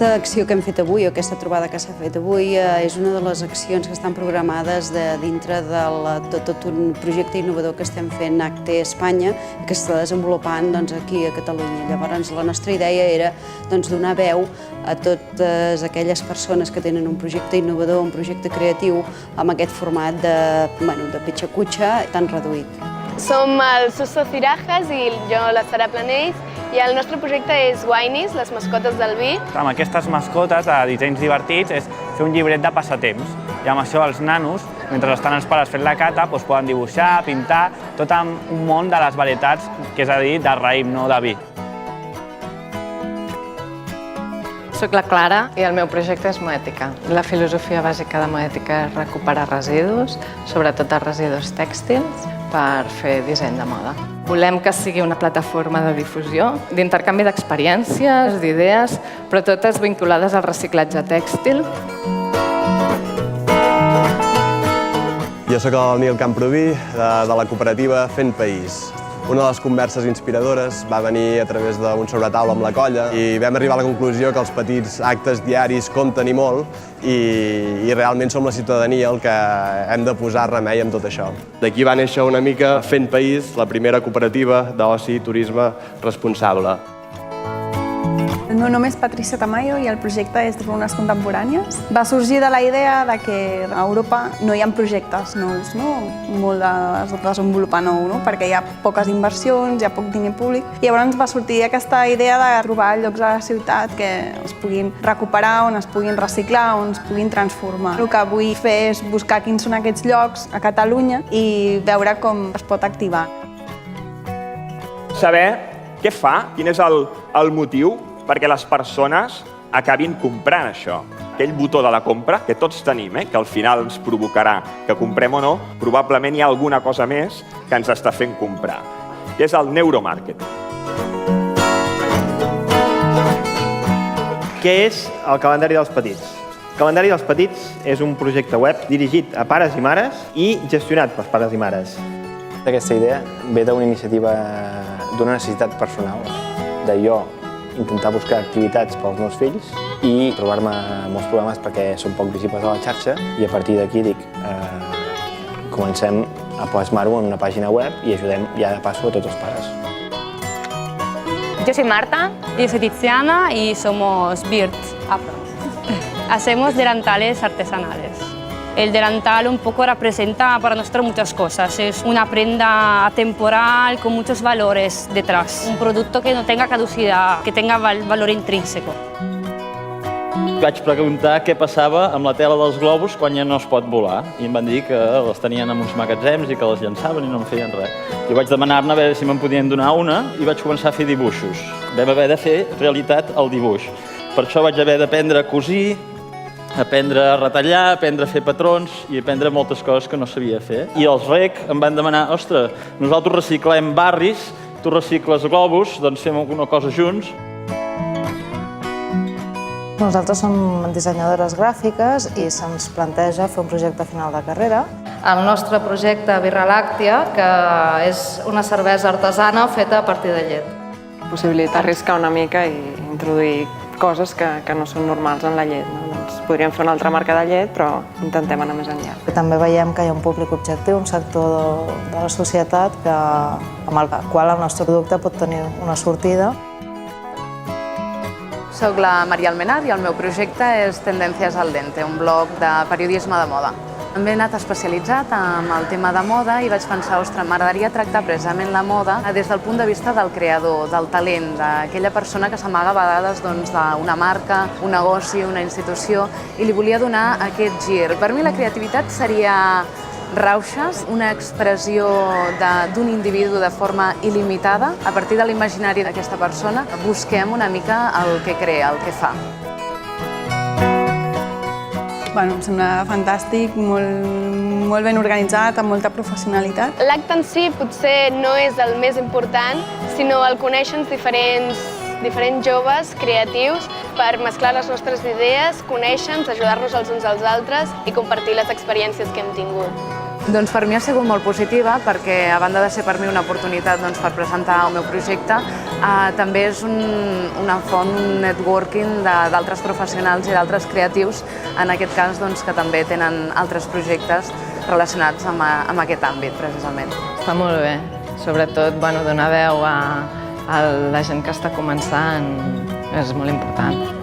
Aquesta acció que hem fet avui, o aquesta trobada que s'ha fet avui, és una de les accions que estan programades dintre de tot un projecte innovador que estem fent ACTE Espanya i que s'està desenvolupant aquí a Catalunya. Llavors, la nostra idea era donar veu a totes aquelles persones que tenen un projecte innovador, un projecte creatiu, amb aquest format de pitxa-cutxa tan reduït. Som el Suso Cirajas i jo la Sara Planells i el nostre projecte és Wineys, les mascotes del vi. Amb aquestes mascotes, a dissenys divertits, és fer un llibret de passatemps. I amb això els nanos, mentre estan els pares fent la cata, poden dibuixar, pintar, tot un món de les varietats, que és a dir, de raïm, no de vi. Soc la Clara i el meu projecte és Moètica. La filosofia bàsica de Moètica és recuperar residus, sobretot els residus tèxtils, per fer disseny de moda. Volem que sigui una plataforma de difusió, d'intercanvi d'experiències, d'idees, però totes vinculades al reciclatge tèxtil. Jo sóc el Nil Camproví, de la cooperativa Fent País. Una de les converses inspiradores va venir a través d'un sobretaula amb la colla i vam arribar a la conclusió que els petits actes diaris compten i molt i realment som la ciutadania el que hem de posar remei amb tot això. D'aquí va néixer una mica Fent País, la primera cooperativa d'oci i turisme responsable. El meu nom és Patricia Tamayo i el projecte és Runes Contemporànies. Va sorgir de la idea que a Europa no hi ha projectes nous, molt de desenvolupar nou, perquè hi ha poques inversions, hi ha poc diner públic. I llavors va sortir aquesta idea de trobar llocs a la ciutat que es puguin recuperar, on es puguin reciclar, on es puguin transformar. El que vull fer és buscar quins són aquests llocs a Catalunya i veure com es pot activar. Saber què fa, quin és el motiu perquè les persones acabin comprant això. Aquell botó de la compra que tots tenim, que al final ens provocarà que comprem o no, probablement hi ha alguna cosa més que ens està fent comprar, que és el neuromàrqueting. Què és el calendari dels petits? El calendari dels petits és un projecte web dirigit a pares i mares i gestionat pels pares i mares. Aquesta idea ve d'una iniciativa, d'una necessitat personal, de jo intentar buscar activitats pels meus fills i trobar-me molts problemes perquè són poc visibles a la xarxa i a partir d'aquí dic, comencem a plasmar-ho en una pàgina web i ajudem ja de passo a tots els pares. Yo soy Marta. Yo soy Tiziana y somos Bird Afro. Hacemos delantales artesanales. El delantal un poco representa para nosotros muchas cosas. Es una prenda atemporal con muchos valores detrás. Un producto que no tenga caducidad, que tenga valor intrínseco. Vaig preguntar què passava amb la tela dels globus quan ja no es pot volar. I em van dir que les tenien en uns magatzems i que les llançaven i no en feien res. I vaig demanar-ne a veure si me'n podien donar una i vaig començar a fer dibuixos. Vam haver de fer realitat el dibuix. Per això vaig haver d'aprendre a cosir, aprendre a retallar, aprendre a fer patrons i aprendre moltes coses que no sabia fer. I els REC em van demanar, ostres, nosaltres reciclem barris, tu recicles globus, doncs fem alguna cosa junts. Nosaltres som dissenyadores gràfiques i se'ns planteja fer un projecte final de carrera. El nostre projecte Birra Làctia, que és una cervesa artesana feta a partir de llet. Possibilitat arriscar una mica i introduir coses que no són normals en la llet. Podríem fer una altra marca de llet, però intentem anar més enllà. També veiem que hi ha un públic objectiu, un sector de la societat amb el qual el nostre producte pot tenir una sortida. Soc la Maria Almenar i el meu projecte és Tendències al Dente, un blog de periodisme de moda. També he anat especialitzat en el tema de moda i vaig pensar, ostres, m'agradaria tractar precisament la moda des del punt de vista del creador, del talent, d'aquella persona que s'amaga a vegades d'una marca, un negoci, una institució, i li volia donar aquest gir. Per mi la creativitat seria rauxes, una expressió d'un individu de forma il·limitada. A partir de l'imaginari d'aquesta persona busquem una mica el que crea, el que fa. Em sembla fantàstic, molt ben organitzat, amb molta professionalitat. L'acte en si potser no és el més important, sinó el conèixer diferents joves creatius per mesclar les nostres idees, conèixer-nos, ajudar-nos els uns als altres i compartir les experiències que hem tingut. Doncs per mi ha sigut molt positiva perquè, a banda de ser per mi una oportunitat per presentar el meu projecte, També és una font, un networking d'altres professionals i d'altres creatius, en aquest cas que també tenen altres projectes relacionats amb aquest àmbit, precisament. Està molt bé, sobretot donar veu a la gent que està començant és molt important.